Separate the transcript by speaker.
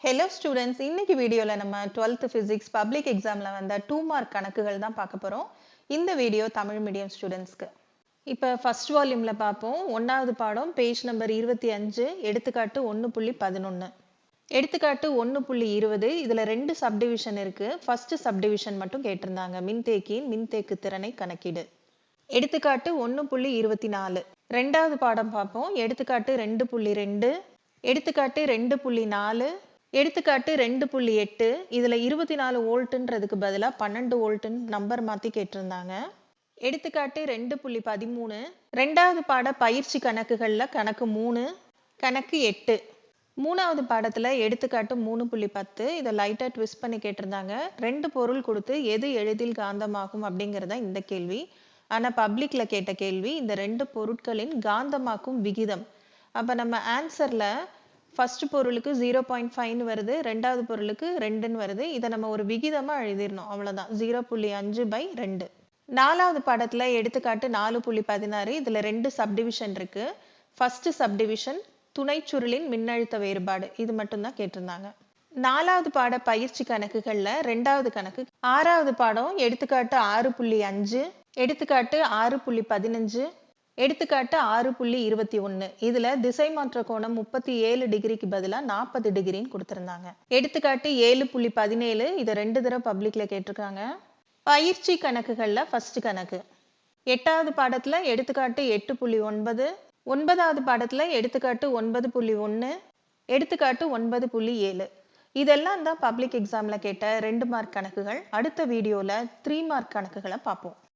Speaker 1: Hello students, இன்னைக்கு வீடியோல நம்ம 12th physics public examல வந்த 2 mark கணக்குகள் தான் பார்க்க போறோம். இந்த வீடியோ தமிழ் மீடியம் ஸ்டூடெண்ட்ஸ்க்கு. இப்ப ஃபர்ஸ்ட் வால்யூம்ல பார்ப்போம். 1வது பாடம் பேஜ் நம்பர் 25 எடுத்துக்காட்டு 1.11. எடுத்துக்காட்டு 1.20 இதுல ரெண்டு சப்டிவிஷன் இருக்கு. ஃபர்ஸ்ட் சப்டிவிஷன் மட்டும் கேட்டிருந்தாங்க. மின்தேக்கியின் மின்தேக்கு திறனை கணக்கிடு. எடுத்துக்காட்டு 1.24. ரெண்டாவது பாடம் பார்ப்போம். எடுத்துக்காட்டு 2.2, எடுத்துக்காட்டு 2.4, எடுத்துக்காட்டு 2.8. இதுல 24 வோல்ட்ன்றதுக்கு பதிலா 12 வோல்ட்னு நம்பர் மாத்தி கேட்டிருந்தாங்க. எடுத்துக்காட்டு 2.13. ரெண்டாவது பாட பயிற்சி கணக்குகள்ல கணக்கு 3, கணக்கு 8. மூணாவது பாடத்துல எடுத்துக்காட்டு 3.10. இதை லைட்டா ட்விஸ்ட் பண்ணி கேட்டிருந்தாங்க. ரெண்டு பொருள் கொடுத்து எது எளிதில் காந்தமாகும் அப்படிங்கறத இந்த கேள்வி. ஆனா பப்ளிக்ல கேட்ட கேள்வி இந்த ரெண்டு பொருட்களின் காந்தமாக்கும் விகிதம். அப்ப நம்ம ஆன்சர்ல ஃபர்ஸ்ட் பொருளுக்கு 0.5 வருது, ரெண்டாவது பொருளுக்கு 2 வருது. இதை நம்ம ஒரு விகிதமா எழுதிடணும், அவ்வளவுதான். 0.5/2. நாலாவது பாடத்துல எடுத்துக்காட்டு 4.16. இதுல ரெண்டு சப்டிவிஷன் இருக்கு. ஃபர்ஸ்ட் சப்டிவிஷன் துணை சுருளின் மின்னழுத்த வேறுபாடு, இது மட்டும்தான் கேட்டிருந்தாங்க. நாலாவது பாட பயிற்சி கணக்குகள்ல ரெண்டாவது கணக்கு. ஆறாவது பாடம் எடுத்துக்காட்டு 6.5, எடுத்துக்காட்டு 6.15, எடுத்துக்காட்டு 6.21. இதுல திசை மாற்ற கோணம் 37 டிகிரிக்கு பதிலா 40 டிகிரின்னு கொடுத்திருந்தாங்க. எடுத்துக்காட்டு 7.17. இதை 2 தடவை பப்ளிக்ல கேட்டிருக்காங்க. பயிற்சி கணக்குகள்ல ஃபர்ஸ்ட் கணக்கு. எட்டாவது பாடத்துல எடுத்துக்காட்டு 8.9, ஒன்பதாவது பாடத்துல எடுத்துக்காட்டு 9.1, எடுத்துக்காட்டு 9.7. இதெல்லாம் தான் பப்ளிக் எக்ஸாம்ல கேட்ட 2 மார்க் கணக்குகள். அடுத்த வீடியோல 3 மார்க் கணக்குகளை பார்ப்போம்.